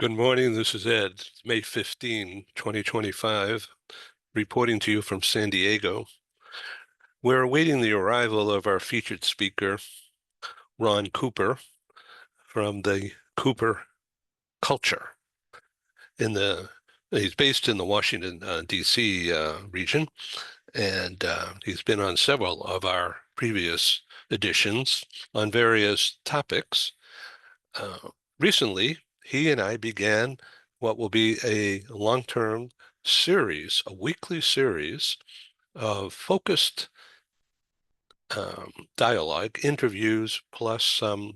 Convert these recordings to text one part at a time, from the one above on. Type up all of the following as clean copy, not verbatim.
Good morning, this is Ed. It's May 15, 2025, reporting to you from San Diego. We're awaiting the arrival of our featured speaker, Ron Cooper, from the Cooper culture. He's based in the Washington, D.C. Region, and he's been on several of our previous editions on various topics. Recently, he and I began what will be a long-term series, a weekly series of focused dialogue, interviews, plus some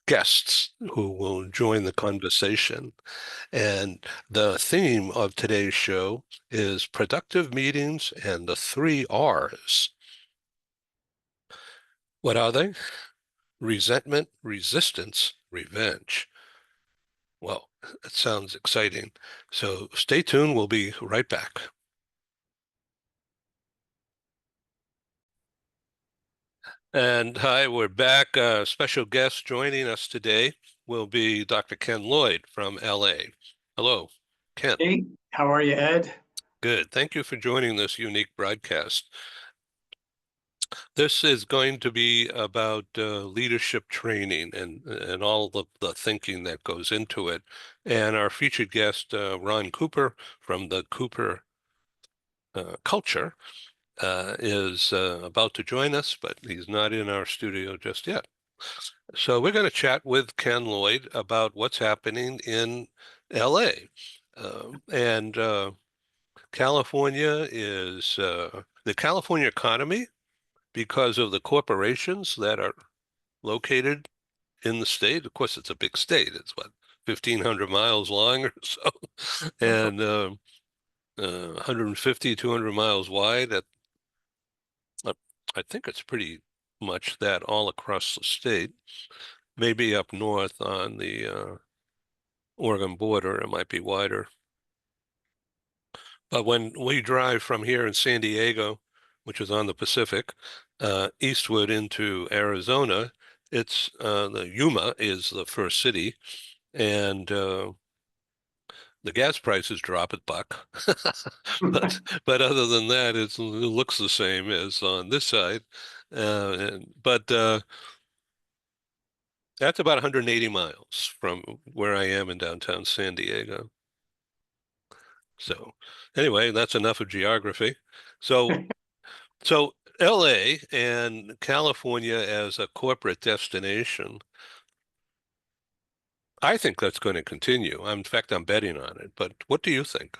guests who will join the conversation. And the theme of today's show is productive meetings and the 3 R's. What are they? Resentment, resistance, revenge. Well, it sounds exciting. So stay tuned. We'll be right back. And hi, we're back. Special guest joining us today will be Dr. Ken Lloyd from LA. Hello, Ken. Hey, how are you, Ed? Good. Thank you for joining this unique broadcast. This is going to be about leadership training and all the thinking that goes into it. And our featured guest, Ron Cooper from the Cooper culture, is about to join us, but he's not in our studio just yet. So we're going to chat with Ken Lloyd about what's happening in LA. And California is the California economy, because of the corporations that are located in the state. Of course, it's a big state. It's what, 1,500 miles long or so, and 150, 200 miles wide. I think it's pretty much that all across the state. Maybe up north on the Oregon border, it might be wider. But when we drive from here in San Diego, which is on the Pacific, eastward into Arizona, it's the Yuma is the first city, and the gas prices drop a buck. but other than that, it looks the same as on this side. But that's about 180 miles from where I am in downtown San Diego. So anyway, that's enough of geography. So LA and California as a corporate destination, I think that's going to continue. In fact, I'm betting on it. But what do you think?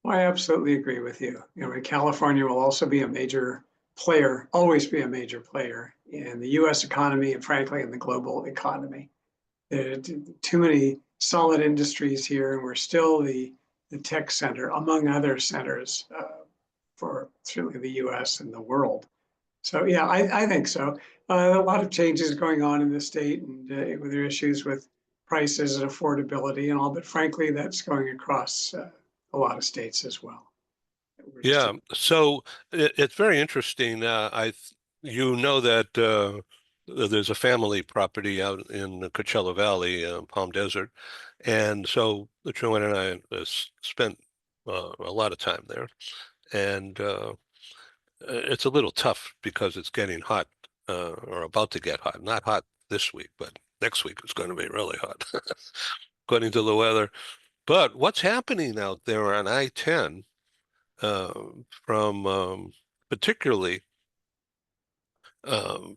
Well, I absolutely agree with you. California will also be a major player, always be a major player in the U.S. economy and, frankly, in the global economy. There are too many solid industries here, and we're still the tech center, among other centers, for certainly the U.S. and the world. So, yeah, I think so. A lot of changes going on in the state, and there are issues with prices and affordability and all, but frankly, that's going across a lot of states as well. Yeah, so it's very interesting. You know that there's a family property out in the Coachella Valley, Palm Desert, and so Joanne and I spent a lot of time there, and it's a little tough because it's getting hot or about to get hot. Not hot this week, but next week is going to be really hot, according to the weather. But what's happening out there on I-10 from particularly um,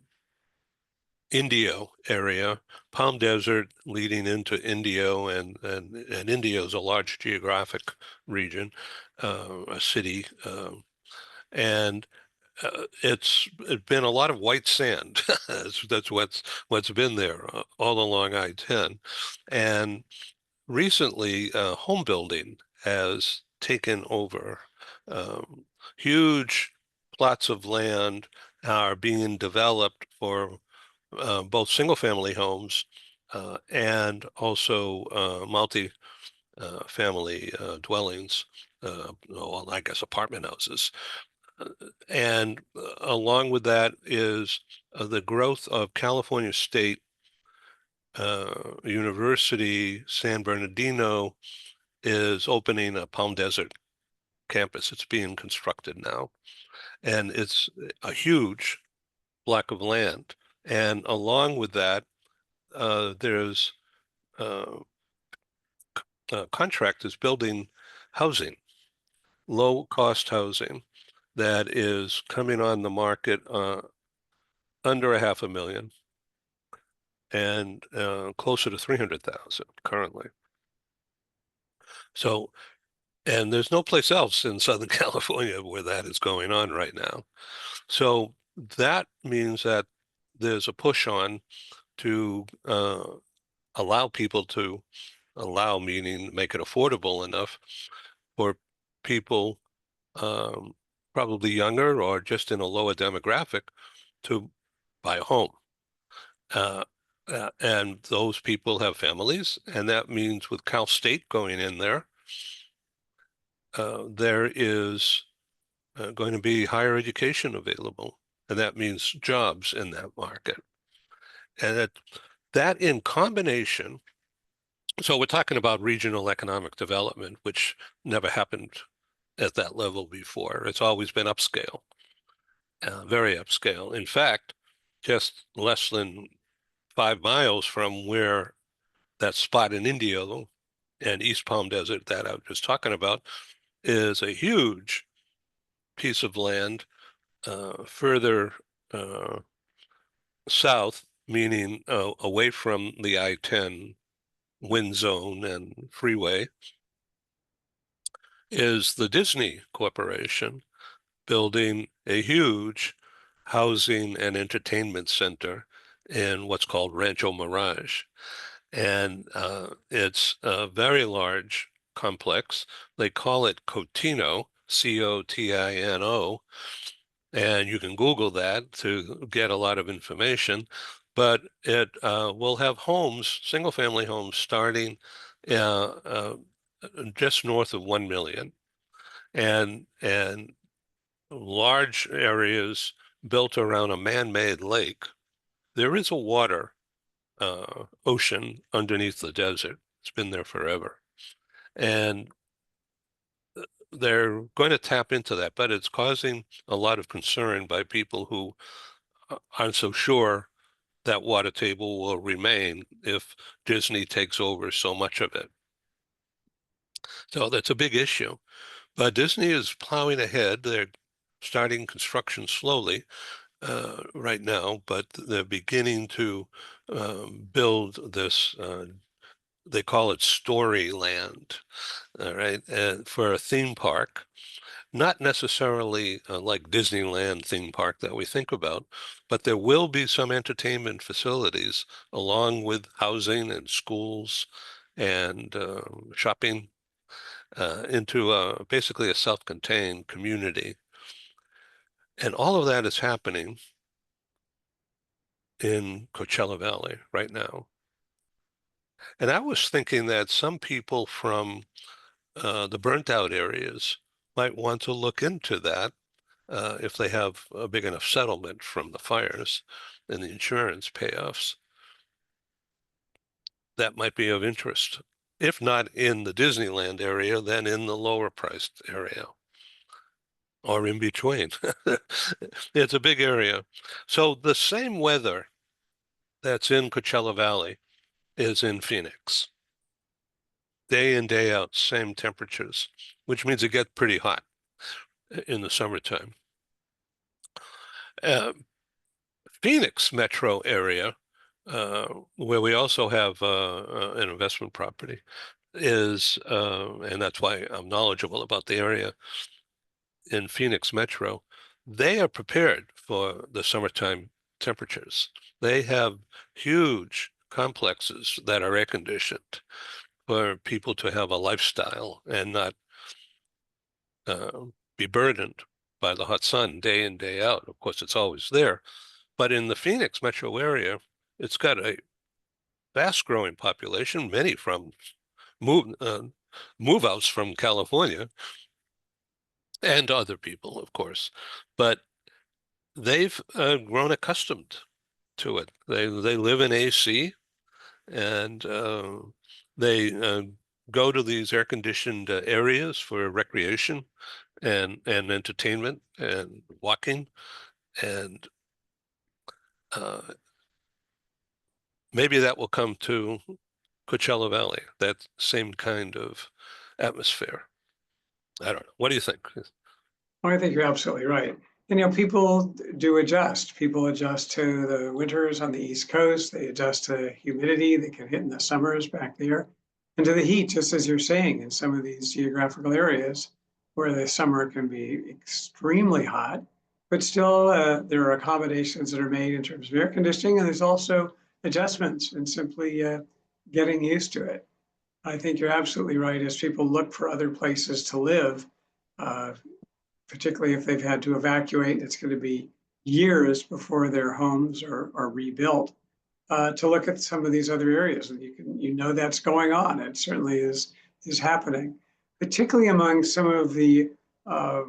Indio area, Palm Desert leading into Indio, and Indio is a large geographic region, a city, and it's been a lot of white sand. That's what's been there all along I-10, and recently home building has taken over. Um, Huge plots of land are being developed for both single-family homes and also multi-family dwellings, well, I guess apartment houses. And along with that is the growth of California state University San Bernardino is opening a Palm Desert campus. It's being constructed now, and it's a huge block of land. And along with that, there's uh, contractors building housing, low-cost housing that is coming on the market under a half a million and closer to 300,000 currently. So, and there's no place else in Southern California where that is going on right now. So that means that there's a push on to allow people to allow, meaning make it affordable enough for people um, probably younger or just in a lower demographic to buy a home. Uh, and those people have families, and that means with Cal State going in there, there is going to be higher education available, and that means jobs in that market. And that in combination, so we're talking about regional economic development, which never happened at that level before. It's always been upscale, very upscale. In fact, just less than 5 miles from where that spot in Indio and East Palm Desert that I was just talking about is a huge piece of land further uh, south, meaning away from the I-10 wind zone and freeway, is the Disney Corporation building a huge housing and entertainment center in what's called Rancho Mirage. And it's a very large complex. They call it COTINO, COTINO, and you can Google that to get a lot of information. But it will have homes, single-family homes, starting uh, uh, just north of 1 million, and large areas built around a man-made lake. There is a water ocean underneath the desert. It's been there forever. And they're going to tap into that, but it's causing a lot of concern by people who aren't so sure that water table will remain if Disney takes over so much of it. So that's a big issue. But Disney is plowing ahead. They're starting construction slowly right now, but they're beginning to build this, they call it Storyland, all right, and for a theme park. Not necessarily like Disneyland theme park that we think about, but there will be some entertainment facilities along with housing and schools and shopping into basically a self-contained community. And all of that is happening in Coachella Valley right now. And I was thinking that some people from the burnt out areas might want to look into that if they have a big enough settlement from the fires and the insurance payoffs. That might be of interest. If not in the Disneyland area, then in the lower priced area or in between. It's a big area. So the same weather that's in Coachella Valley is in Phoenix. Day in, day out, same temperatures, which means it gets pretty hot in the summertime. Uh, Phoenix metro area, where we also have an investment property, is, and that's why I'm knowledgeable about the area in Phoenix metro, they are prepared for the summertime temperatures. They have huge complexes that are air conditioned for people to have a lifestyle and not be burdened by the hot sun day in, day out. Of course, it's always there. But in the Phoenix metro area, it's got a fast growing population, many from move, uh, move outs from California and other people, of course. But they've grown accustomed to it. They live in AC and they go to these air-conditioned areas for recreation and entertainment and walking, and maybe that will come to Coachella Valley, that same kind of atmosphere. I don't know. What do you think? Well, I think you're absolutely right. And, people do adjust. People adjust to the winters on the East Coast. They adjust to humidity that can hit in the summers back there, and to the heat, just as you're saying, in some of these geographical areas where the summer can be extremely hot. But still, there are accommodations that are made in terms of air conditioning, and there's also adjustments and simply getting used to it. I think you're absolutely right. As people look for other places to live, uh, particularly if they've had to evacuate, it's going to be years before their homes are rebuilt, to look at some of these other areas. And that's going on. It certainly is happening, particularly among some of the uh,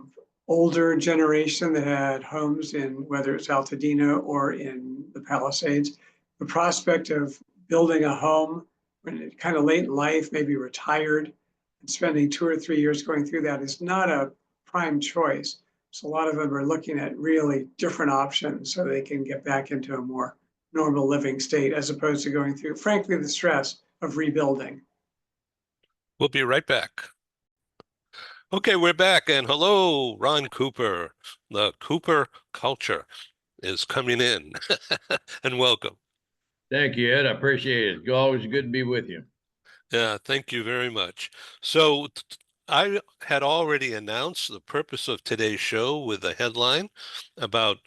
older generation that had homes in whether it's Altadena or in the Palisades. The prospect of building a home when it kind of late in life, maybe retired, and spending 2 or 3 years going through that is not a prime choice. So a lot of them are looking at really different options so they can get back into a more normal living state as opposed to going through, frankly, the stress of rebuilding. We'll be right back. Okay, we're back, and hello, Ron Cooper. The Cooper culture is coming in, and welcome. Thank you, Ed. I appreciate it. It's always good to be with you. Yeah, thank you very much. So I had already announced the purpose of today's show with a headline about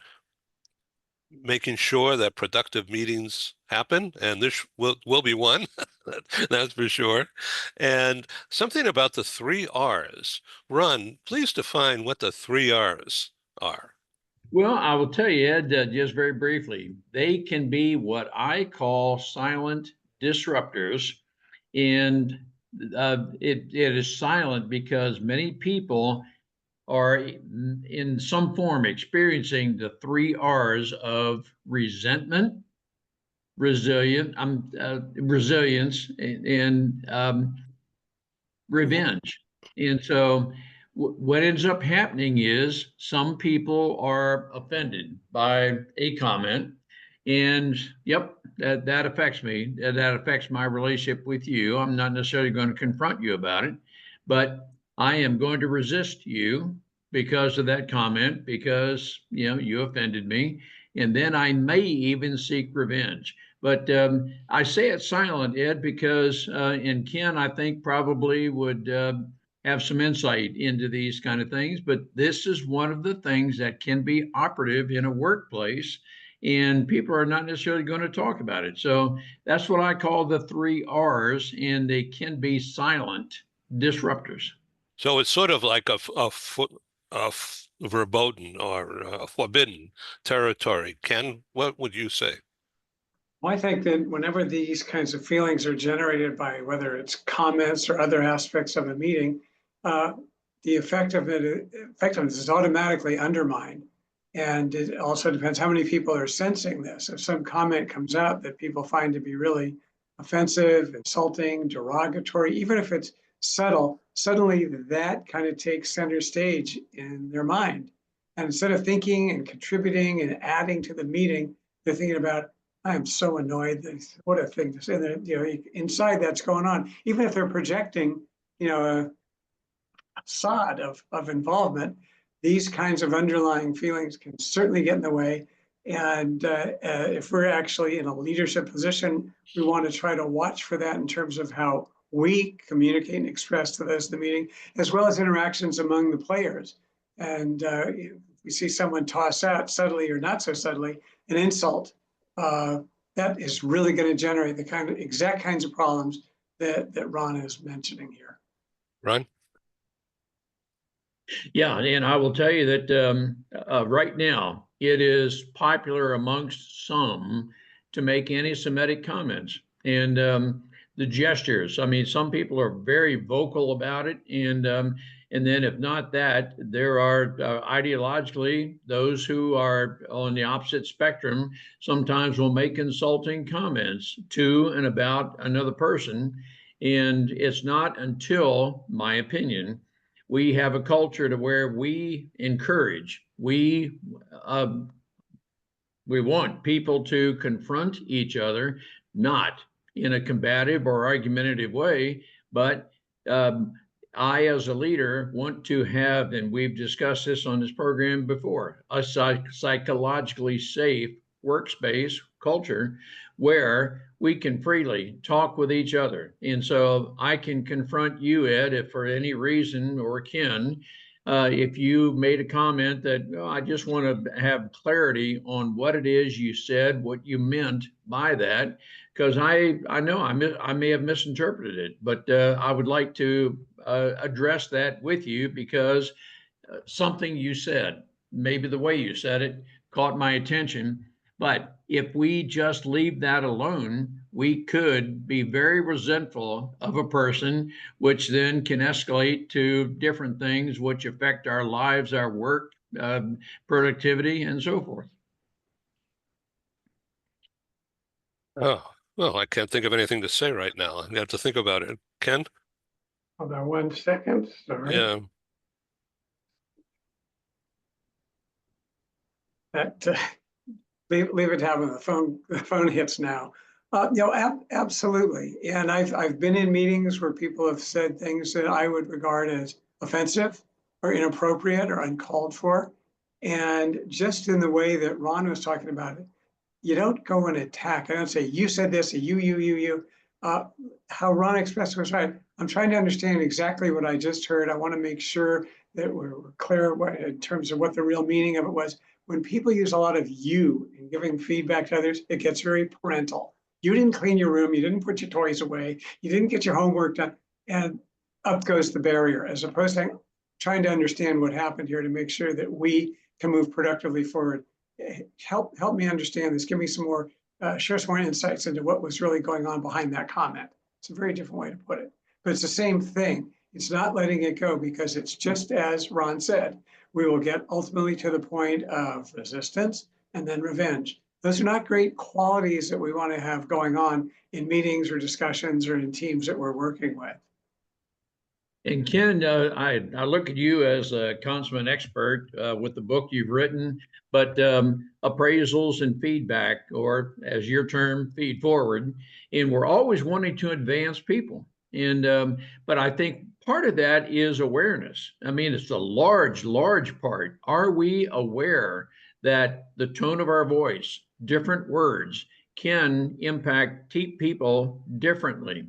making sure that productive meetings happen, and this will be one, that's for sure. And something about the 3 R's. Ron, please define what the 3 R's are. Well, I will tell you, Ed, just very briefly, they can be what I call silent disruptors. And it is silent because many people are in some form experiencing the 3 R's of resentment, resilience, and revenge. And so what ends up happening is some people are offended by a comment, and yep, that affects me. That affects my relationship with you. I'm not necessarily going to confront you about it, but I am going to resist you because of that comment, because you offended me, and then I may even seek revenge. But I say it silent, Ed, because and Ken, I think, probably would have some insight into these kind of things. But this is one of the things that can be operative in a workplace, and people are not necessarily going to talk about it. So that's what I call the 3 R's, and they can be silent disruptors. So it's sort of like a verboten or forbidden territory. Ken, what would you say? Well, I think that whenever these kinds of feelings are generated by whether it's comments or other aspects of a meeting, uh, the effectiveness is automatically undermined. And it also depends how many people are sensing this. If some comment comes out that people find to be really offensive, insulting, derogatory, even if it's subtle, suddenly that kind of takes center stage in their mind. And instead of thinking and contributing and adding to the meeting, they're thinking about, I am so annoyed. What a thing to say. And inside that's going on. Even if they're projecting, a facade of involvement, these kinds of underlying feelings can certainly get in the way. And if we're actually in a leadership position, we want to try to watch for that in terms of how we communicate and express to those in the meeting, as well as interactions among the players. And we see someone toss out subtly or not so subtly an insult, that is really going to generate the exact kinds of problems that Ron is mentioning here. Ron? Yeah, and I will tell you that right now it is popular amongst some to make anti-Semitic comments, and the gestures. I mean, some people are very vocal about it, and And then if not that, there are ideologically those who are on the opposite spectrum sometimes will make insulting comments to and about another person. And it's not until, my opinion, we have a culture to where we encourage, we want people to confront each other, not in a combative or argumentative way, but I, as a leader, want to have, and we've discussed this on this program before, a psychologically safe workspace culture where we can freely talk with each other. And so I can confront you, Ed, if for any reason, or Ken, if you made a comment that, oh, I just want to have clarity on what it is you said, what you meant by that, because I know I may have misinterpreted it, but I would like to address that with you, because something you said, maybe the way you said it, caught my attention. But if we just leave that alone, we could be very resentful of a person, which then can escalate to different things which affect our lives, our work, productivity, and so forth. Oh, well, I can't think of anything to say right now. I have to think about it. Ken? Hold on 1 second, sorry. Yeah. That, leave it happen, the phone hits now. Absolutely. And I've been in meetings where people have said things that I would regard as offensive or inappropriate or uncalled for. And just in the way that Ron was talking about it, you don't go and attack. I don't say, you said this, you. How Ron expressed it was right. I'm trying to understand exactly what I just heard. I want to make sure that we're clear in terms of what the real meaning of it was. When people use a lot of you in giving feedback to others, it gets very parental. You didn't clean your room, you didn't put your toys away, you didn't get your homework done, and up goes the barrier, as opposed to trying to understand what happened here to make sure that we can move productively forward. Help me understand this. Give me some more, share some more insights into what was really going on behind that comment. It's a very different way to put it, but it's the same thing. It's not letting it go, because it's just as Ron said, we will get ultimately to the point of resistance and then revenge. Those are not great qualities that we want to have going on in meetings or discussions or in teams that we're working with. And Ken, I look at you as a consummate expert with the book you've written, but appraisals and feedback, or as your term, feed forward, and we're always wanting to advance people. And but I think part of that is awareness. I mean, it's a large part. Are we aware that the tone of our voice, different words, can impact people differently?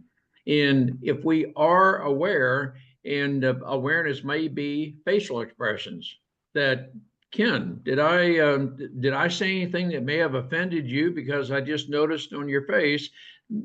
And if we are aware, and awareness may be facial expressions, that, Ken, did I say anything that may have offended you, because I just noticed on your face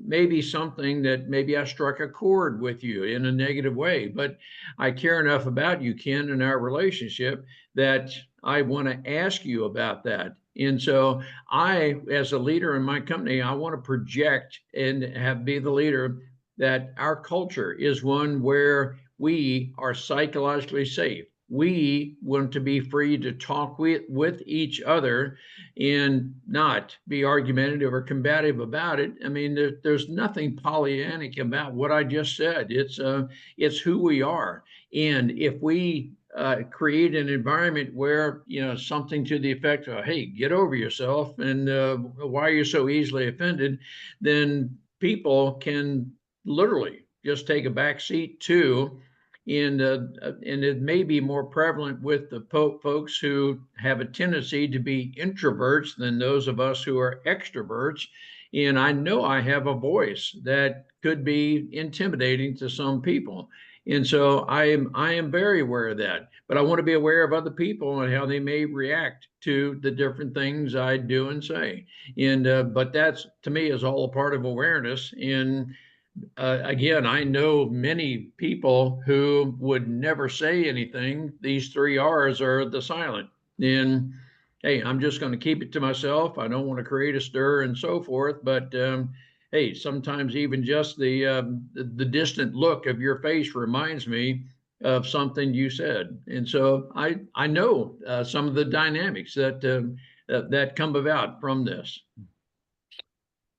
maybe something that maybe I struck a chord with you in a negative way, but I care enough about you, Ken, and our relationship, that I want to ask you about that. And so I, as a leader in my company, I want to project and be the leader that our culture is one where we are psychologically safe. We want to be free to talk with each other and not be argumentative or combative about it. I mean, there's nothing Pollyannic about what I just said. It's who we are. And if we create an environment where, something to the effect of, hey, get over yourself, and why are you so easily offended, then people can literally just take a back seat to, and it may be more prevalent with the folks who have a tendency to be introverts than those of us who are extroverts. And I know I have a voice that could be intimidating to some people. And so I am very aware of that, but I want to be aware of other people and how they may react to the different things I do and say. And but that's, to me, is all a part of awareness. And again, I know many people who would never say anything. These 3 R's are the silent. And hey, I'm just going to keep it to myself. I don't want to create a stir and so forth. But hey, sometimes even just the distant look of your face reminds me of something you said. And so I know some of the dynamics that come about from this.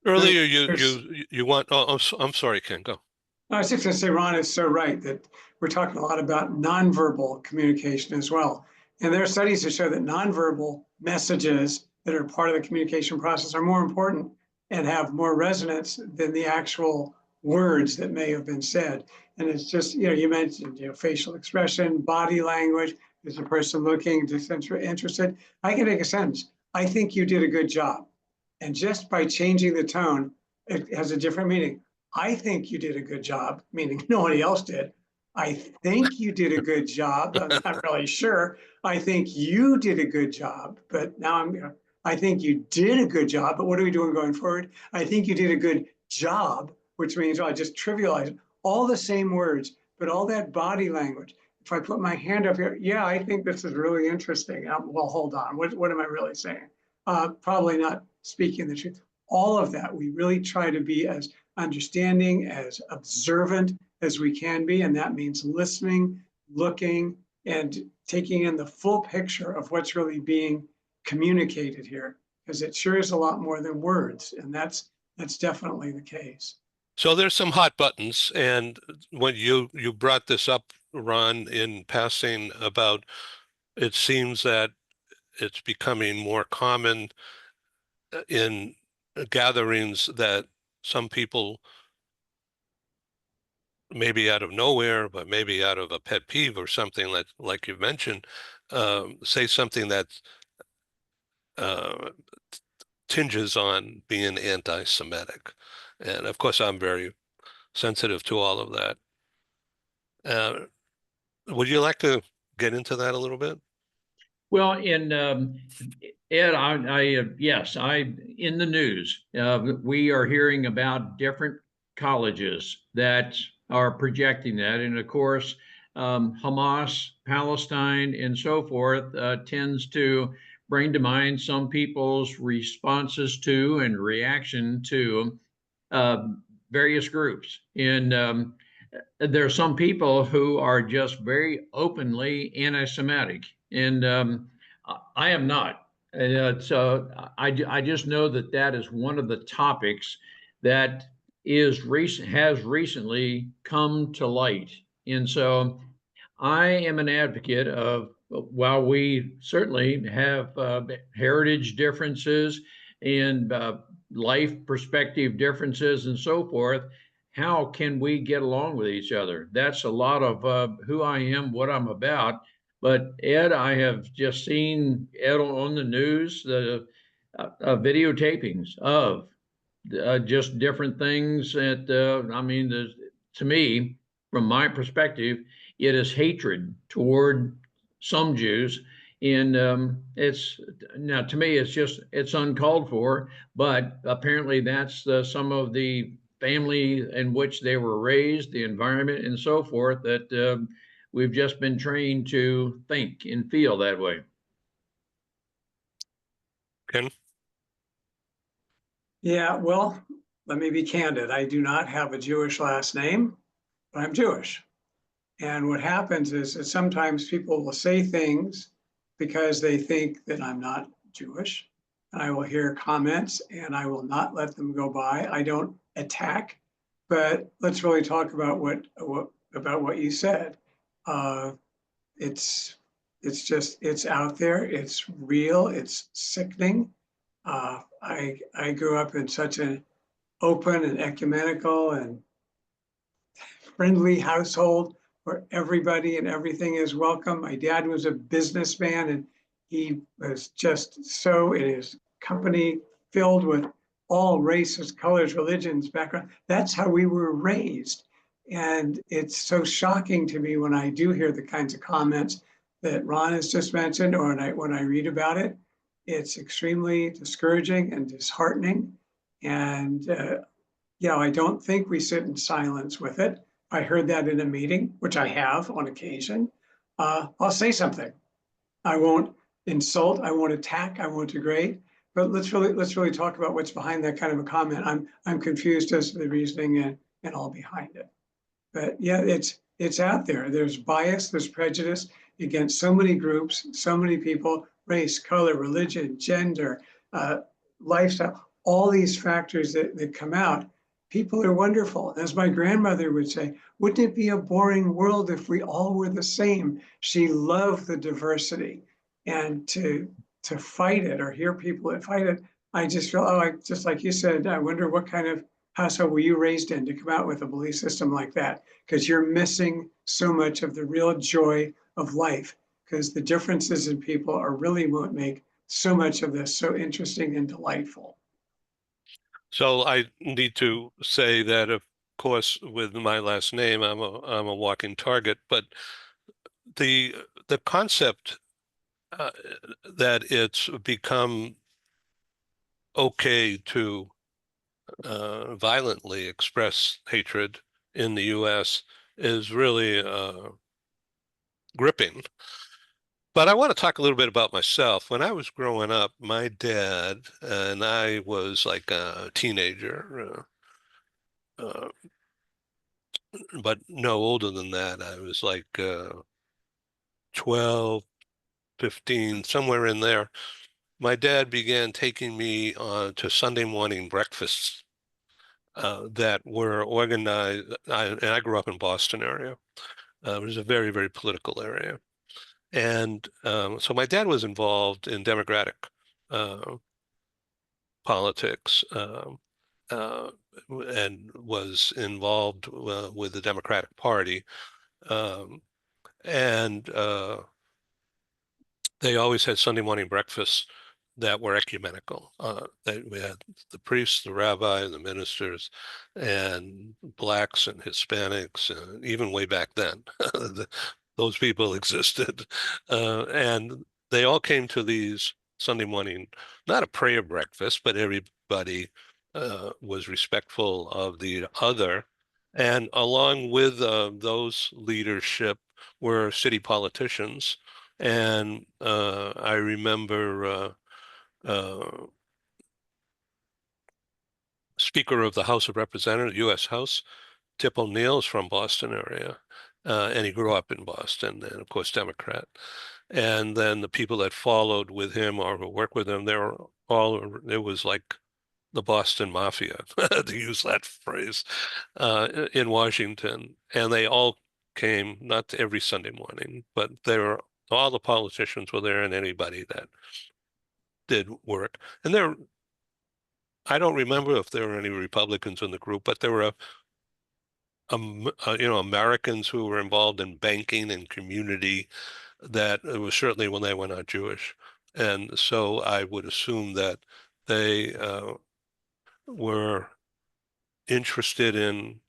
Earlier, There's you want. Oh, I'm sorry, Ken. Go. I was just going to say, Ron is so right that we're talking a lot about nonverbal communication as well. And there are studies that show that nonverbal messages that are part of the communication process are more important and have more resonance than the actual words that may have been said. And it's just, you mentioned, facial expression, body language. Is the person looking interested? I can make a sentence. I think you did a good job. And just by changing the tone, it has a different meaning. I think you did a good job, meaning nobody else did. I think you did a good job. I'm not really sure. I think you did a good job, but now I think you did a good job, but what are we doing going forward? I think you did a good job, which means, I just trivialize it. All the same words, but all that body language. If I put my hand up here, yeah, I think this is really interesting. Well, hold on. What am I really saying? Probably not speaking the truth. All of that, we really try to be as understanding, as observant as we can be. And that means listening, looking, and taking in the full picture of what's really being communicated here, because it sure is a lot more than words. And that's definitely the case. So there's some hot buttons, and when you brought this up, Ron, in passing about, it seems that it's becoming more common in gatherings that some people, maybe out of nowhere, but maybe out of a pet peeve or something like you mentioned, say something that uh, tinges on being anti-Semitic. And of course, I'm very sensitive to all of that. Would you like to get into that a little bit? Well, in Ed, yes, in the news, we are hearing about different colleges that are projecting that, and of course, Hamas, Palestine, and so forth tends to bring to mind some people's responses to and reaction to uh, various groups. And there are some people who are just very openly anti-Semitic, and I am not. So I just know that is one of the topics that has recently come to light, and so I am an advocate of, while we certainly have heritage differences and life perspective differences and so forth, how can we get along with each other? That's a lot of who I am, what I'm about. But Ed, I have just seen Ed on the news, the videotapings of just different things that, to me, from my perspective, it is hatred toward some Jews. And it's now, to me, it's uncalled for, but apparently that's some of the family in which they were raised, the environment and so forth, that we've just been trained to think and feel that way. Ken? Yeah, well, let me be candid. I do not have a Jewish last name, but I'm Jewish. And what happens is that sometimes people will say things because they think that I'm not Jewish. And I will hear comments and I will not let them go by. I don't attack, but let's really talk about what you said. It's out there. It's real. It's sickening. I grew up in such an open and ecumenical and friendly household where everybody and everything is welcome. My dad was a businessman and he was just so in his company filled with all races, colors, religions, background. That's how we were raised. And it's so shocking to me when I do hear the kinds of comments that Ron has just mentioned, or when I read about it. It's extremely discouraging and disheartening. And I don't think we sit in silence with it. I heard that in a meeting, which I have on occasion. I'll say something. I won't insult, I won't attack, I won't degrade. But let's really talk about what's behind that kind of a comment. I'm confused as to the reasoning and all behind it. But yeah, it's out there. There's bias, there's prejudice against so many groups, so many people, race, color, religion, gender, lifestyle, all these factors that come out. People are wonderful. As my grandmother would say, wouldn't it be a boring world if we all were the same? She loved the diversity, and to fight it or hear people that fight it, I just feel, oh, just like you said, I wonder what kind of household were you raised in to come out with a belief system like that? Because you're missing so much of the real joy of life, because the differences in people are really what make so much of this so interesting and delightful. So I need to say that, of course, with my last name, I'm a walking target. But the concept that it's become okay to violently express hatred in the U.S. is really gripping. But I want to talk a little bit about myself. When I was growing up, my dad and I was like a teenager, but no older than that. I was like 12, 15, somewhere in there. My dad began taking me to Sunday morning breakfasts that were organized. And I grew up in Boston area. It was a very, very political area. And so my dad was involved in Democratic uh, politics, uh, and was involved with the Democratic Party. Um, and They always had Sunday morning breakfasts that were ecumenical. We had the priests, the rabbi, the ministers, and blacks and Hispanics, even way back then. Those people existed. And they all came to these Sunday morning, not a prayer breakfast, but everybody was respectful of the other. And along with those leadership were city politicians. And I remember Speaker of the House of Representatives, U.S. House, Tip O'Neill is from Boston area, and he grew up in Boston, and of course Democrat. And then the people that followed with him or who worked with him, they were all, it was like the Boston Mafia, to use that phrase, in Washington. And they all came, not every Sunday morning, but all the politicians were there and anybody that did work. And I don't remember if there were any Republicans in the group, but there were Americans who were involved in banking and community that it was certainly when they were not Jewish. And so I would assume that they were interested in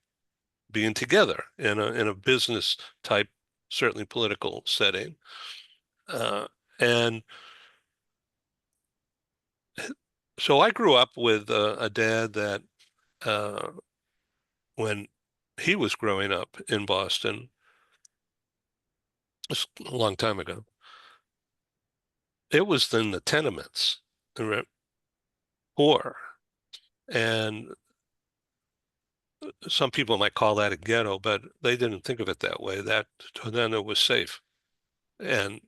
being together in a business type, certainly political setting. And so I grew up with a dad that when he was growing up in Boston, a long time ago, it was in the tenements, poor. And some people might call that a ghetto, but they didn't think of it that way. That to them it was safe. And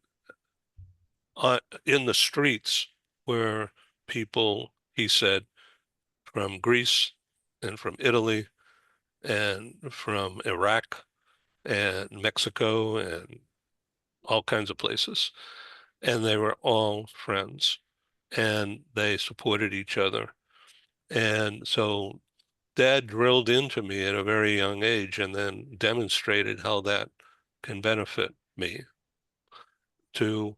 in the streets were people, he said, from Greece and from Italy and from Iraq and Mexico and all kinds of places. And they were all friends and they supported each other. And so Dad drilled into me at a very young age and then demonstrated how that can benefit me to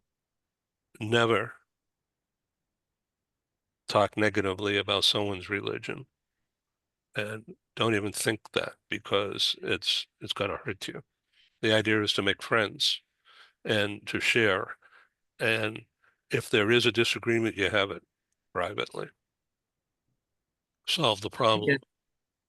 never talk negatively about someone's religion. And don't even think that, because it's going to hurt you. The idea is to make friends and to share. And if there is a disagreement, you have it privately. Solve the problem.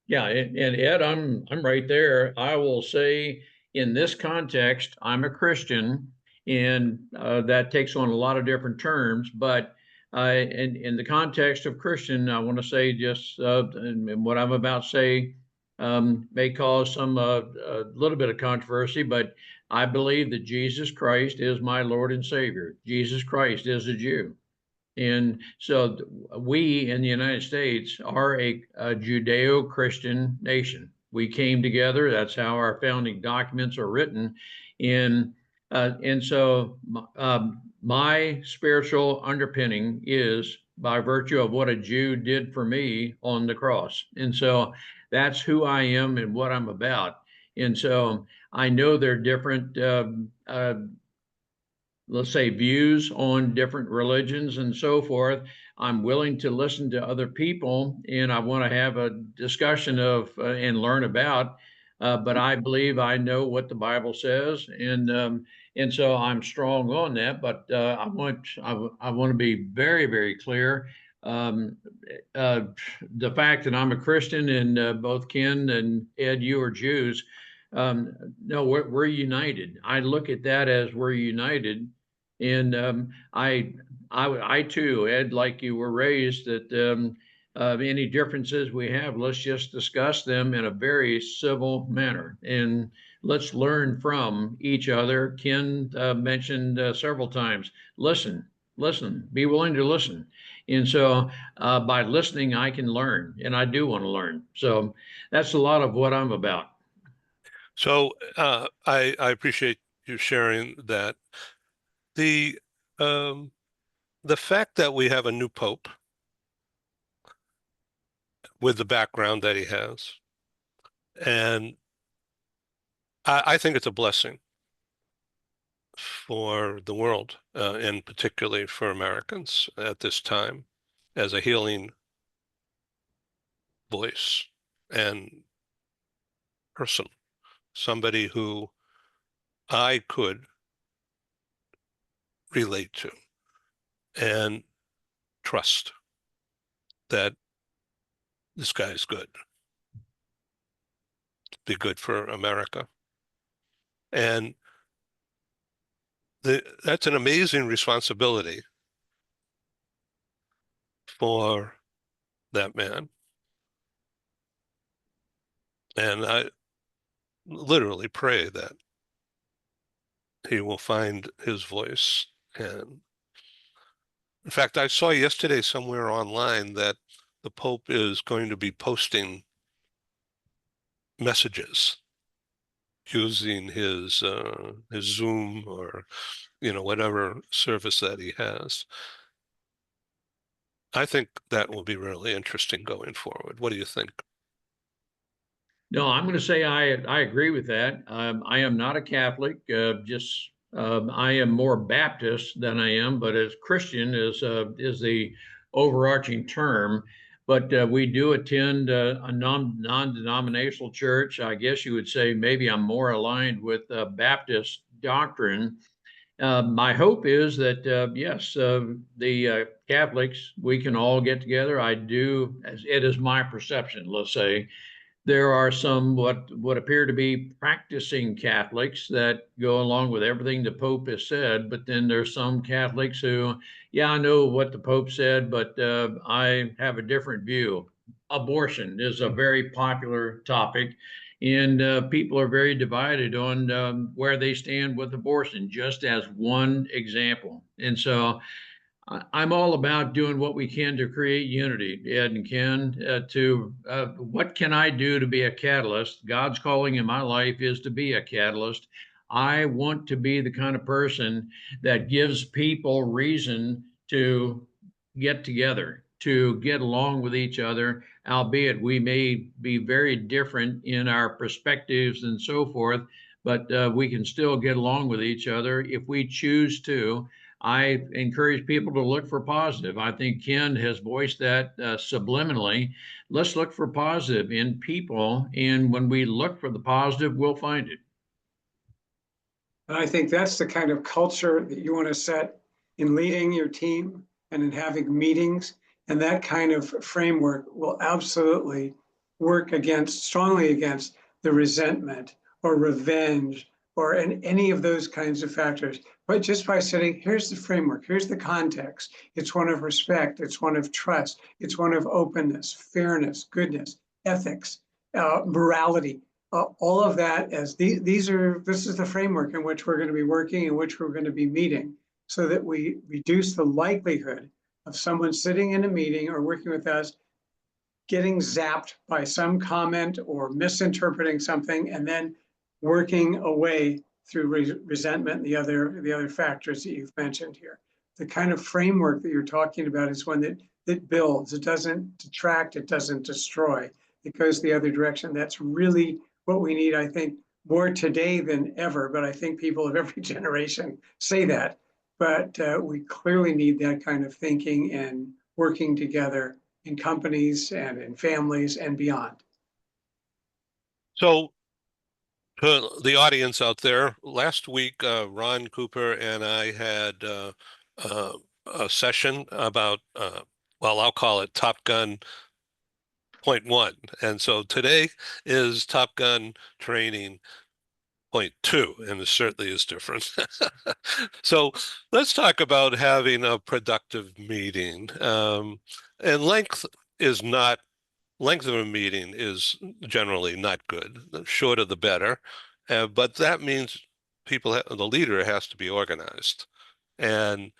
Yeah, and Ed, I'm right there. I will say, in this context, I'm a Christian, and that takes on a lot of different terms. But in the context of Christian, I want to say just and what I'm about to say may cause some a little bit of controversy, but I believe that Jesus Christ is my Lord and Savior. Jesus Christ is a Jew. And so we in the United States are a Judeo-Christian nation. We came together. That's how our founding documents are written. And so my spiritual underpinning is by virtue of what a Jew did for me on the cross. And so that's who I am and what I'm about. And so I know there are different let's say, views on different religions and so forth. I'm willing to listen to other people, and I want to have a discussion of and learn about. But I believe I know what the Bible says, and so I'm strong on that. But I want to be very, very clear. Um, the fact that I'm a Christian and both Ken and Ed, you are Jews. No, we're united. I look at that as we're united. And I too, Ed, like you were raised, that any differences we have, let's just discuss them in a very civil manner. And let's learn from each other. Ken mentioned several times, listen, be willing to listen. And so by listening, I can learn, and I do want to learn. So that's a lot of what I'm about. So I appreciate you sharing that. The fact that we have a new pope with the background that he has, and I think it's a blessing for the world, and particularly for Americans at this time, as a healing voice and person, somebody who I could relate to and trust that this guy is good, be good for America. And that's an amazing responsibility for that man. And I literally pray that he will find his voice. And in fact, I saw yesterday somewhere online that the Pope is going to be posting messages using his Zoom or whatever service that he has. I think that will be really interesting going forward. What do you think? No, I'm going to say I agree with that. I am not a Catholic. I am more Baptist than I am, but as Christian is the overarching term. But we do attend a non-denominational church. I guess you would say maybe I'm more aligned with Baptist doctrine. My hope is that yes, the Catholics, we can all get together. I do, as it is my perception, let's say there are some what appear to be practicing Catholics that go along with everything the Pope has said, but then there's some Catholics who, yeah, I know what the Pope said, but I have a different view. Abortion is a very popular topic, and people are very divided on where they stand with abortion, just as one example. And so I'm all about doing what we can to create unity, Ed and Ken, what can I do to be a catalyst? God's calling in my life is to be a catalyst. I want to be the kind of person that gives people reason to get together, to get along with each other, albeit we may be very different in our perspectives and so forth, but we can still get along with each other if we choose to. I encourage people to look for positive. I think Ken has voiced that subliminally. Let's look for positive in people. And when we look for the positive, we'll find it. And I think that's the kind of culture that you want to set in leading your team and in having meetings. And that kind of framework will absolutely work strongly against the resentment or revenge or any of those kinds of factors. But just by saying, here's the framework, here's the context. It's one of respect, it's one of trust, it's one of openness, fairness, goodness, ethics. morality, all of that. As this is the framework in which we're going to be working, in which we're going to be meeting, so that we reduce the likelihood of someone sitting in a meeting or working with us getting zapped by some comment or misinterpreting something, and then working away through resentment and the other factors that you've mentioned here. The kind of framework that you're talking about is one that builds. It doesn't detract. It doesn't destroy. It goes the other direction. That's really what we need, I think, more today than ever. But I think people of every generation say that. But we clearly need that kind of thinking and working together in companies and in families and beyond. So, to the audience out there, last week, Ron Cooper and I had a session about, well, I'll call it Top Gun point one. And so today is Top Gun training point two, and it certainly is different. So let's talk about having a productive meeting. And length of a meeting is generally not good. The shorter the better. But that means the leader has to be organized and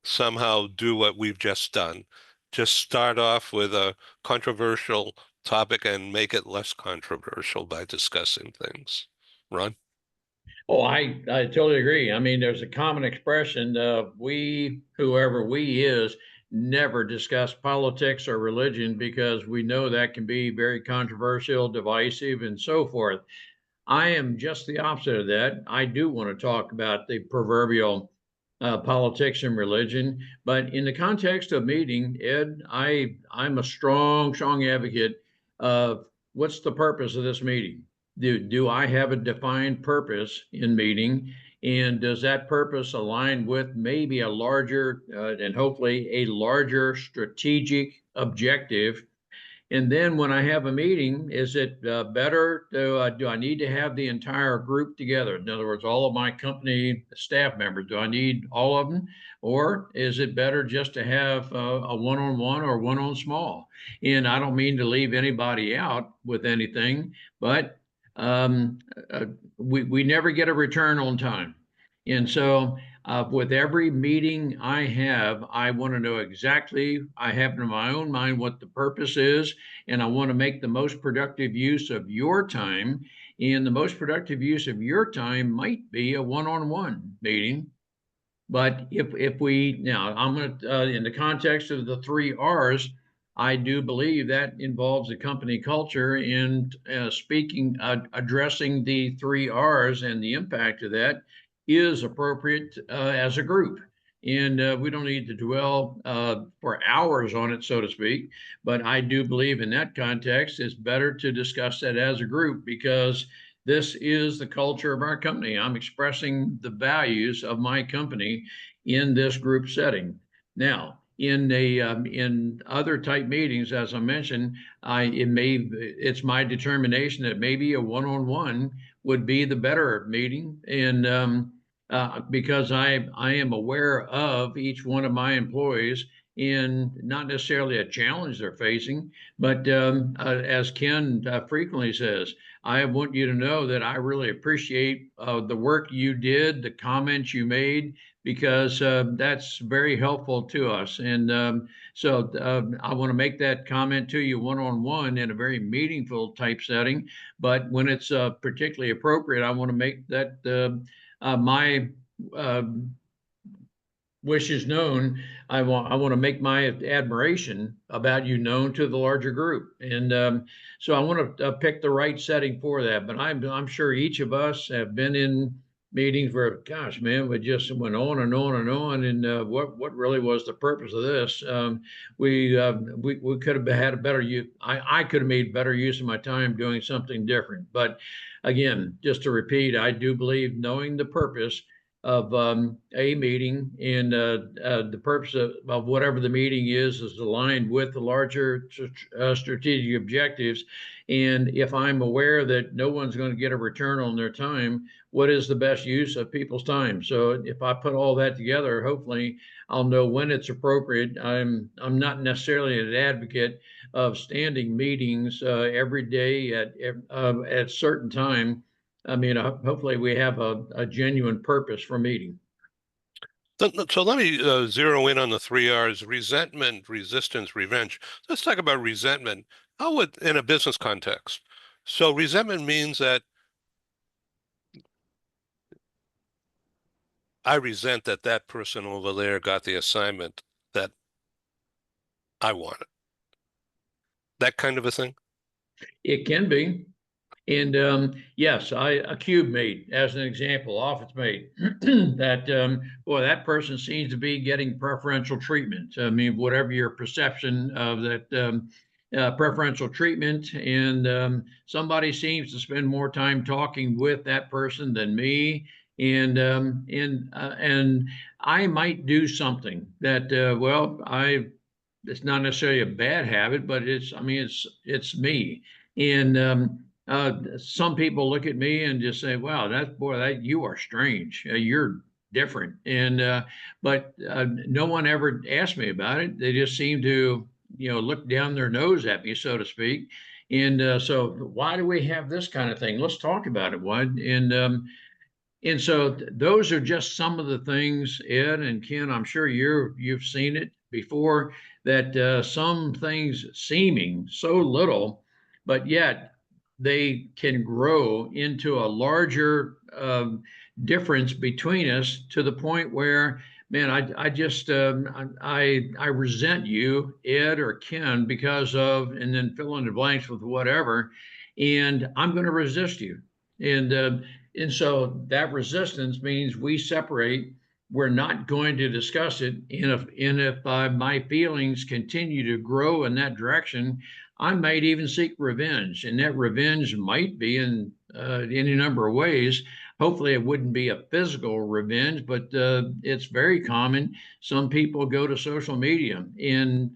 somehow do what we've just done. Just start off with a controversial topic and make it less controversial by discussing things. Ron? Oh, I totally agree. I mean, there's a common expression, whoever we is, never discuss politics or religion because we know that can be very controversial, divisive, and so forth. I am just the opposite of that. I do want to talk about the proverbial politics and religion, but in the context of meeting, Ed, I'm a strong advocate of what's the purpose of this meeting. Do I have a defined purpose in meeting? And does that purpose align with maybe a larger and hopefully a larger strategic objective? And then when I have a meeting, is it better do I need to have the entire group together? In other words, all of my company staff members, do I need all of them? Or is it better just to have a one-on-one or one-on-small? And I don't mean to leave anybody out with anything, but um, uh, we never get a return on time. And so with every meeting I have, I want to know exactly, I have in my own mind what the purpose is, and I want to make the most productive use of your time. And the most productive use of your time might be a one-on-one meeting. But if we, now I'm going to, in the context of the 3 R's, I do believe that involves the company culture and addressing the 3 R's and the impact of that is appropriate as a group. And we don't need to dwell for hours on it, so to speak. But I do believe in that context, it's better to discuss that as a group because this is the culture of our company. I'm expressing the values of my company in this group setting. Now, in other type meetings, as I mentioned, it's my determination that maybe a one-on-one would be the better meeting, and because I am aware of each one of my employees and not necessarily a challenge they're facing, but as Ken frequently says, I want you to know that I really appreciate the work you did, the comments you made, because that's very helpful to us. And so I want to make that comment to you one-on-one in a very meaningful type setting. But when it's particularly appropriate, I want to make that my wishes known. I want to make my admiration about you known to the larger group, and so I want to pick the right setting for that. But I'm sure each of us have been in meetings where, gosh, man, we just went on and on and on, and what really was the purpose of this? We could have had a better use. I could have made better use of my time doing something different. But again, just to repeat, I do believe knowing the purpose a meeting, and the purpose of whatever the meeting is aligned with the larger strategic objectives. And if I'm aware that no one's going to get a return on their time, what is the best use of people's time? So if I put all that together, hopefully I'll know when it's appropriate. I'm not necessarily an advocate of standing meetings every day at certain time. I mean, hopefully we have a genuine purpose for meeting. So let me zero in on the 3 R's: resentment, resistance, revenge. Let's talk about resentment. How would, in a business context? So resentment means that I resent that that person over there got the assignment that I wanted. That kind of a thing? It can be. And yes, a cube mate, as an example, office mate, that boy, that person seems to be getting preferential treatment. I mean, whatever your perception of that preferential treatment, and somebody seems to spend more time talking with that person than me, and I might do something that well, it's not necessarily a bad habit, but I mean, it's me. And some people look at me and just say, "Wow, that you are strange. You're different." And but no one ever asked me about it. They just seem to, look down their nose at me, so to speak. And so, why do we have this kind of thing? Let's talk about it. Why? And so those are just some of the things, Ed and Ken, I'm sure you've seen it before, that some things seeming so little, but yet they can grow into a larger difference between us, to the point where, man, I just I resent you, Ed or Ken, because of, and then fill in the blanks with whatever, and I'm going to resist you. And and so that resistance means we separate. We're not going to discuss it. And if my feelings continue to grow in that direction, I might even seek revenge. And that revenge might be in any number of ways. Hopefully, it wouldn't be a physical revenge, but it's very common. Some people go to social media and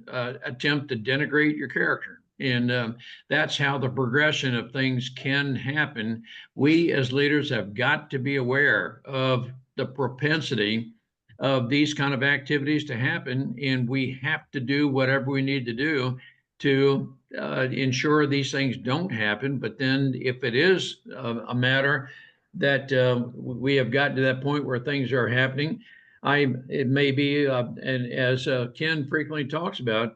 attempt to denigrate your character. And that's how the progression of things can happen. We as leaders have got to be aware of the propensity of these kind of activities to happen, and we have to do whatever we need to do to ensure these things don't happen. But then if it is a matter that we have gotten to that point where things are happening, it may be, and as Ken frequently talks about,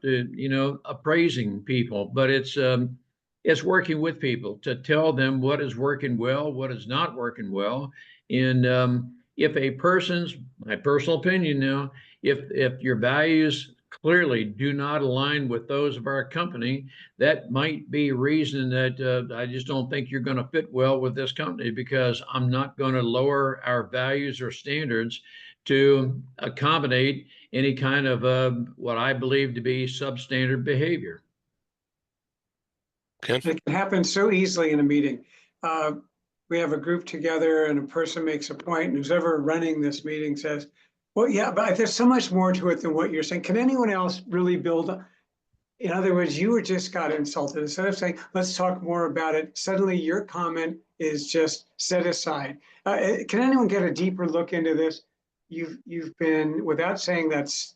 appraising people, but it's working with people to tell them what is working well, what is not working well. And if a person's, my personal opinion now, if your values clearly do not align with those of our company, that might be a reason that I just don't think you're going to fit well with this company, because I'm not going to lower our values or standards to accommodate any kind of what I believe to be substandard behavior. Ken? It can happen so easily in a meeting. We have a group together and a person makes a point, and who's ever running this meeting says, well, yeah, but there's so much more to it than what you're saying. Can anyone else really build? In other words, you were just got insulted. Instead of saying, let's talk more about it, suddenly your comment is just set aside. Can anyone get a deeper look into this? You've been, without saying that's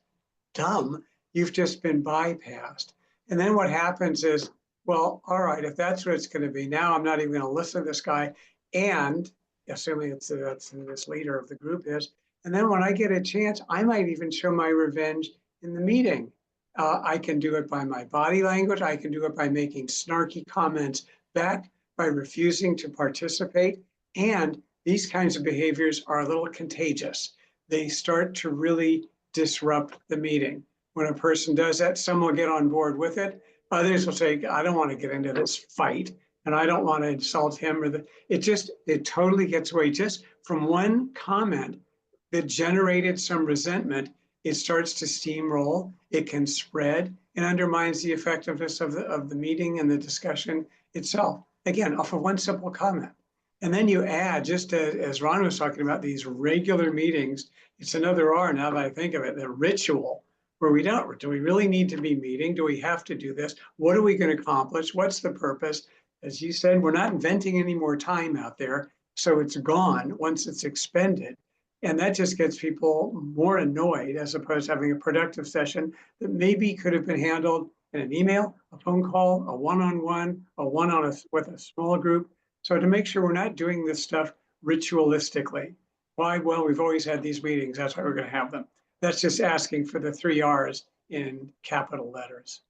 dumb, you've just been bypassed. And then what happens is, well, all right, if that's what it's going to be, now I'm not even going to listen to this guy. And assuming that's this leader of the group is, and then when I get a chance, I might even show my revenge in the meeting. I can do it by my body language. I can do it by making snarky comments back, by refusing to participate. And these kinds of behaviors are a little contagious. They start to really disrupt the meeting. When a person does that, some will get on board with it. Others will say, I don't want to get into this fight, and I don't want to insult him. It totally gets away just from one comment that generated some resentment. It starts to steamroll, it can spread, and undermines the effectiveness of the meeting and the discussion itself. Again, off of one simple comment. And then you add, just as Ron was talking about, these regular meetings, it's another R now that I think of it, the ritual, where do we really need to be meeting? Do we have to do this? What are we going to accomplish? What's the purpose? As you said, we're not inventing any more time out there. So it's gone once it's expended. And that just gets people more annoyed as opposed to having a productive session that maybe could have been handled in an email, a phone call, a one-on-one, with a small group. So to make sure we're not doing this stuff ritualistically. Why? Well, we've always had these meetings. That's why we're going to have them. That's just asking for the 3 R's in capital letters.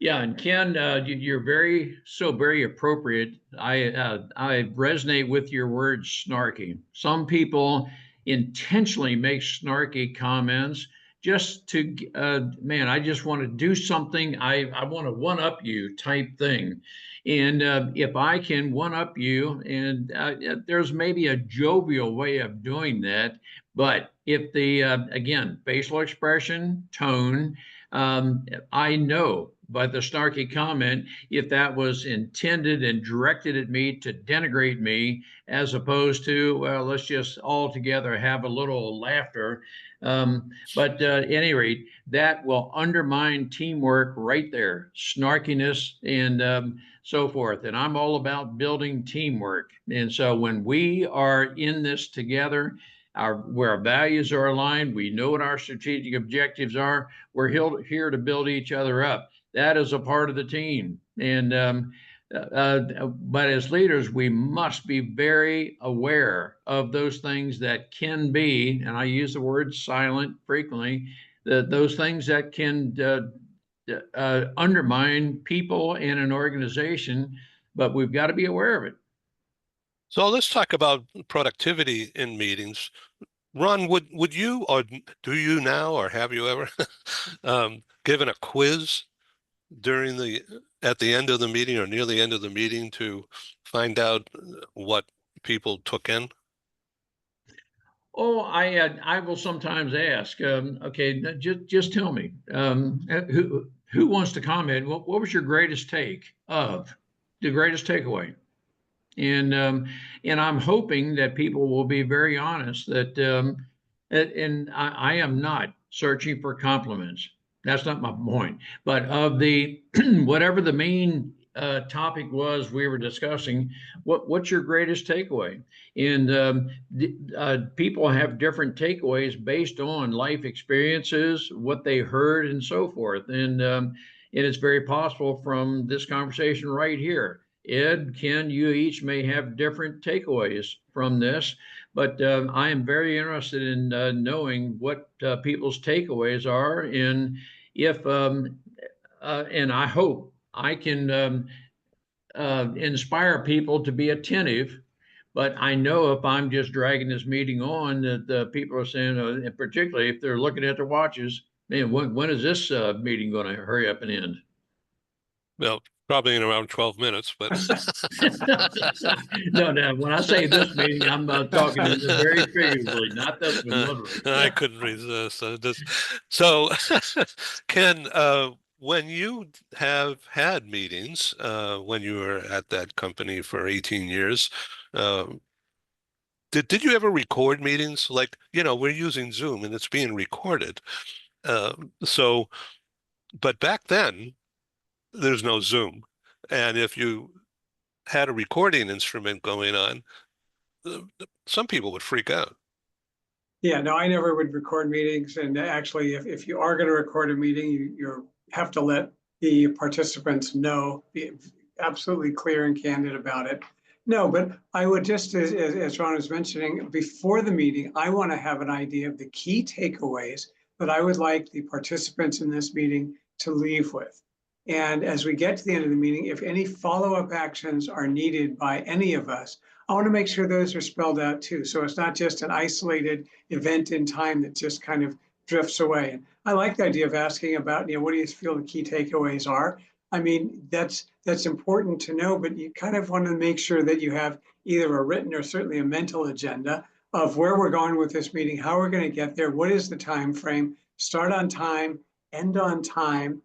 Yeah, and Ken, you're very appropriate. I resonate with your word snarky. Some people intentionally make snarky comments just to, man, I just want to do something. I want to one up you type thing. And if I can one up you, and there's maybe a jovial way of doing that, but if the, again, facial expression, tone, I know by the snarky comment if that was intended and directed at me to denigrate me, as opposed to, well, let's just all together have a little laughter. But at any rate, that will undermine teamwork right there, snarkiness and so forth. And I'm all about building teamwork. And so when we are in this together, where our values are aligned, we know what our strategic objectives are, we're here to build each other up. That is a part of the team. And but as leaders, we must be very aware of those things that can be, and I use the word silent frequently, those things that can undermine people in an organization, but we've got to be aware of it. So let's talk about productivity in meetings. Ron, would you, or do you now, or have you ever given a quiz at the end of the meeting or near the end of the meeting to find out what people took in? Oh, I will sometimes ask, okay, just tell me, who wants to comment? What was your greatest the greatest takeaway? And I'm hoping that people will be very honest that, and I am not searching for compliments. That's not my point. But of the whatever the main topic was we were discussing, what's your greatest takeaway? And people have different takeaways based on life experiences, what they heard, and so forth. And it's very possible from this conversation right here. Ed, Ken, you each may have different takeaways from this, but I am very interested in knowing what people's takeaways are, and if and I hope I can inspire people to be attentive. But I know if I'm just dragging this meeting on, that the people are saying, and particularly if they're looking at their watches, man, when is this meeting going to hurry up and end? Well, probably in around 12 minutes, but No, when I say this meeting, I'm talking very figuratively, not this one, literally. I couldn't resist. So, Ken, when you have had meetings, when you were at that company for 18 years, uh, did you ever record meetings? Like, we're using Zoom and it's being recorded. So, but back then, there's no Zoom. And if you had a recording instrument going on, some people would freak out. Yeah, no, I never would record meetings. And actually, if you are going to record a meeting, you have to let the participants know, be absolutely clear and candid about it. No, but I would just, as Ron was mentioning, before the meeting, I want to have an idea of the key takeaways that I would like the participants in this meeting to leave with. And as we get to the end of the meeting, if any follow-up actions are needed by any of us, I want to make sure those are spelled out too. So it's not just an isolated event in time that just kind of drifts away. And I like the idea of asking about, what do you feel the key takeaways are? I mean, that's important to know, but you kind of want to make sure that you have either a written or certainly a mental agenda of where we're going with this meeting, how we're going to get there, what is the time frame, start on time, end on time,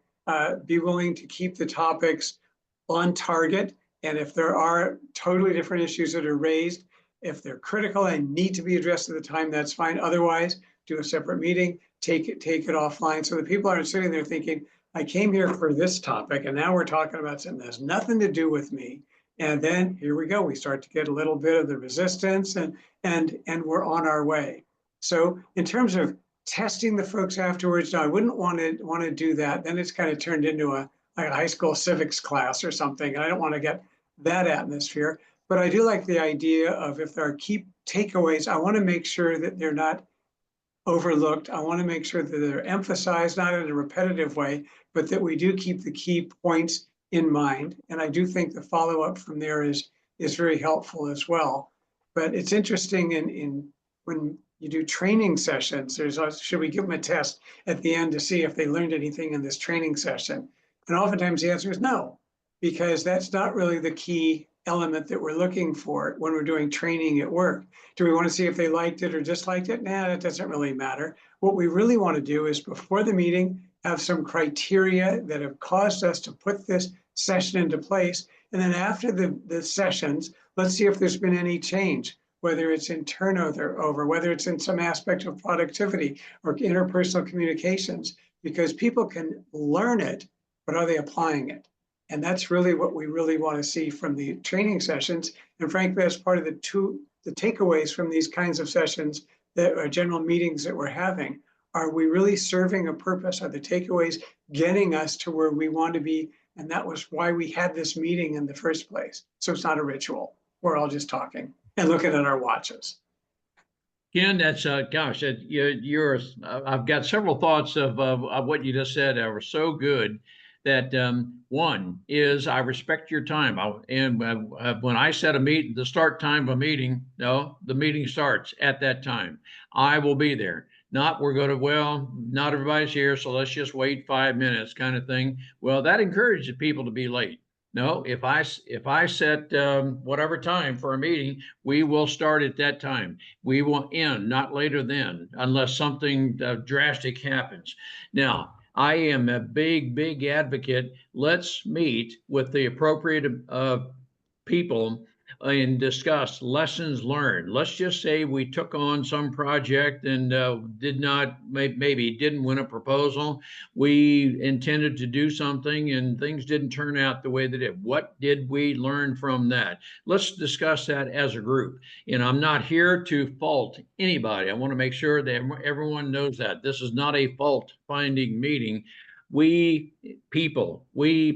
be willing to keep the topics on target And if there are totally different issues that are raised, if they're critical and need to be addressed at the time, that's fine. Otherwise, do a separate meeting, take it offline. So the people aren't sitting there thinking, I came here for this topic and now we're talking about something that has nothing to do with me. And then here we go. We start to get a little bit of the resistance and we're on our way. So in terms of testing the folks afterwards, no, I wouldn't want to do that. Then it's kind of turned into a high school civics class or something. And I don't want to get that atmosphere. But I do like the idea of, if there are key takeaways, I want to make sure that they're not overlooked. I want to make sure that they're emphasized, not in a repetitive way, but that we do keep the key points in mind. And I do think the follow-up from there is very helpful as well. But it's interesting in when you do training sessions, there's also, should we give them a test at the end to see if they learned anything in this training session? And oftentimes the answer is no, because that's not really the key element that we're looking for when we're doing training at work. Do we want to see if they liked it or disliked it? Nah, that doesn't really matter. What we really want to do is, before the meeting, have some criteria that have caused us to put this session into place. And then after the sessions, let's see if there's been any change, whether it's in turnover, whether it's in some aspect of productivity or interpersonal communications, because people can learn it, but are they applying it? And that's really what we really want to see from the training sessions. And frankly, as part of the takeaways from these kinds of sessions that are general meetings that we're having, are we really serving a purpose? Are the takeaways getting us to where we want to be? And that was why we had this meeting in the first place. So it's not a ritual. We're all just talking and looking at our watches. Ken, that's gosh, I've got several thoughts of what you just said that were so good. That one is, I respect your time. When I set the start time of a meeting, no, the meeting starts at that time. I will be there. Not we're going to, well, not everybody's here, so let's just wait 5 minutes kind of thing. Well, that encourages people to be late. No, if I set whatever time for a meeting, we will start at that time. We will end not later than, unless something drastic happens. Now, I am a big advocate. Let's meet with the appropriate people and discuss lessons learned. Let's just say we took on some project and maybe didn't win a proposal. We intended to do something and things didn't turn out the way they did. What did we learn from that? Let's discuss that as a group. And I'm not here to fault anybody. I want to make sure that everyone knows that this is not a fault finding meeting. We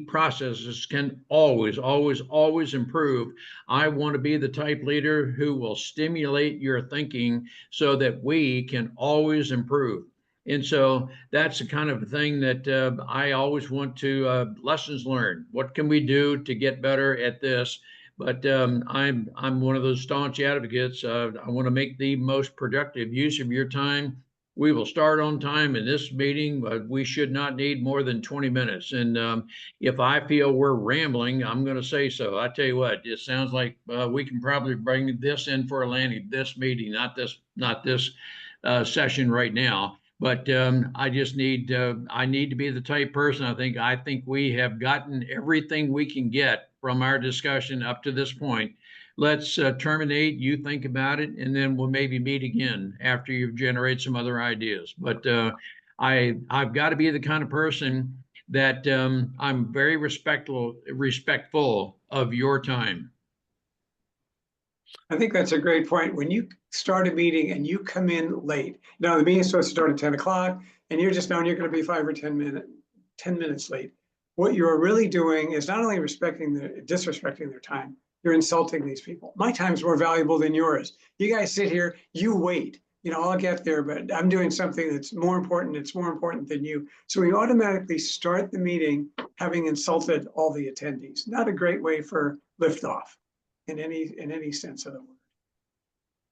processes can always improve. I want to be the type leader who will stimulate your thinking so that we can always improve. And so that's the kind of thing that I always want to lessons learned. What can we do to get better at this? But I'm one of those staunch advocates. I want to make the most productive use of your time. We will start on time in this meeting, but we should not need more than 20 minutes. And if I feel we're rambling, I'm going to say so. I tell you what, it sounds like we can probably bring this in for a landing, this meeting, not this session right now. But I just need I need to be the type person. I think we have gotten everything we can get from our discussion up to this point. Let's terminate, you think about it, and then we'll maybe meet again after you've generated some other ideas. But I've got to be the kind of person that I'm very respectful of your time. I think that's a great point. When you start a meeting and you come in late, now the meeting's supposed to start at 10 o'clock and you're just knowing you're going to be 5 or 10 minutes late. What you're really doing is not only disrespecting their time, you're insulting these people. My time's more valuable than yours. You guys sit here, you wait. I'll get there, but I'm doing something that's more important. It's more important than you. So we automatically start the meeting having insulted all the attendees. Not a great way for liftoff in any sense of the word.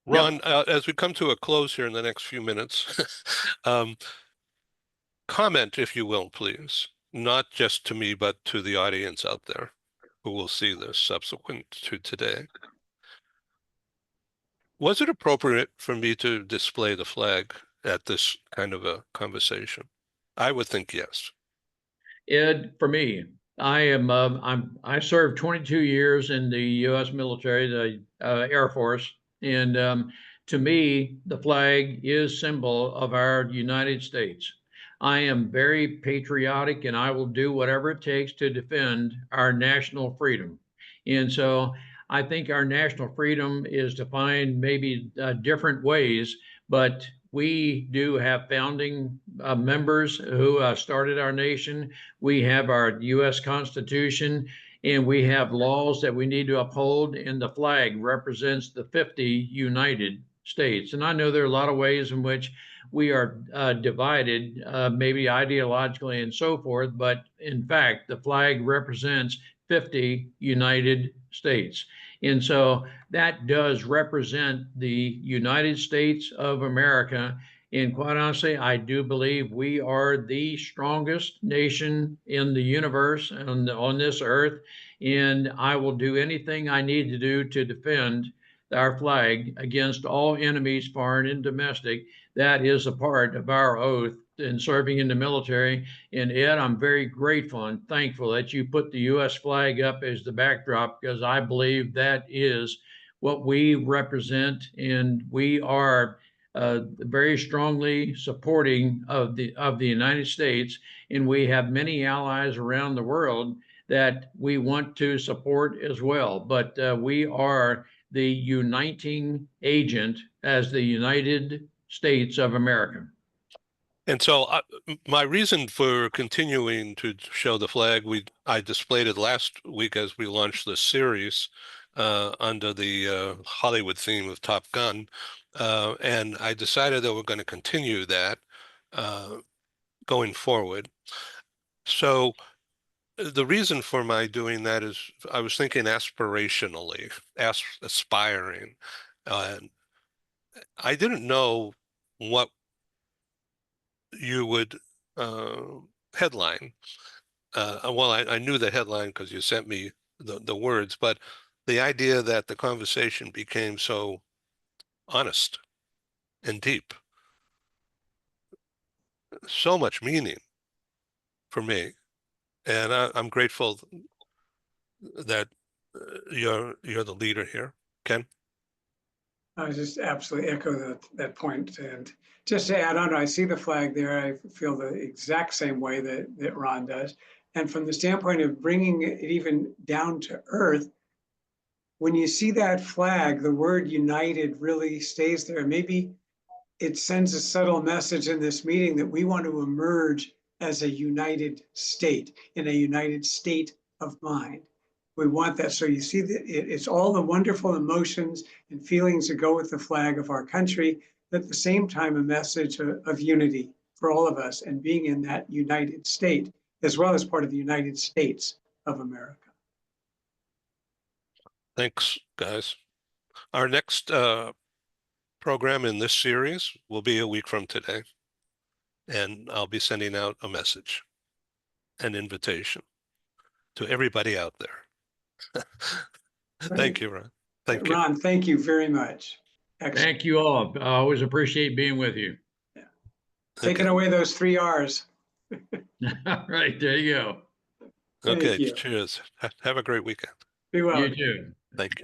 Ron, as we come to a close here in the next few minutes, comment, if you will, please, not just to me, but to the audience out there who will see this subsequent to today. Was it appropriate for me to display the flag at this kind of a conversation? I would think yes. Ed, for me, I served 22 years in the U.S. military, the Air Force, and to me, the flag is symbol of our United States. I am very patriotic, and I will do whatever it takes to defend our national freedom. And so, I think our national freedom is defined maybe different ways, but we do have founding members who started our nation. We have our U.S. Constitution, and we have laws that we need to uphold, and the flag represents the 50 United States. And I know there are a lot of ways in which we are divided, maybe ideologically and so forth, but in fact, the flag represents 50 United States. And so that does represent the United States of America. And quite honestly, I do believe we are the strongest nation in the universe and on this earth. And I will do anything I need to do to defend our flag against all enemies, foreign and domestic. That is a part of our oath in serving in the military. And Ed, I'm very grateful and thankful that you put the U.S. flag up as the backdrop, because I believe that is what we represent, and we are very strongly supporting of the United States, and we have many allies around the world that we want to support as well. But we are the uniting agent as the United States of America. And so my reason for continuing to show the flag, I displayed it last week as we launched this series under the Hollywood theme of Top Gun. And I decided that we're going to continue that going forward. So the reason for my doing that is I was thinking aspirationally, aspiring. I didn't know what you would headline. Well, I knew the headline because you sent me the words, but the idea that the conversation became so honest and deep, so much meaning for me. And I'm grateful that you're the leader here, Ken. I just absolutely echo that point. And just to add on, I see the flag there. I feel the exact same way that Ron does. And from the standpoint of bringing it even down to earth, when you see that flag, the word united really stays there. Maybe it sends a subtle message in this meeting that we want to emerge as a united state, in a united state of mind. We want that. So you see that it's all the wonderful emotions and feelings that go with the flag of our country, but at the same time, a message of unity for all of us and being in that united state, as well as part of the United States of America. Thanks, guys. Our next program in this series will be a week from today, and I'll be sending out a message, an invitation to everybody out there. Thank you, Ron. Thank you. Ron, thank you very much. Excellent. Thank you all. I always appreciate being with you. Yeah. Taking away those 3 R's. All right, there you go. Okay, cheers. Have a great weekend. Be well. You too. Thank you.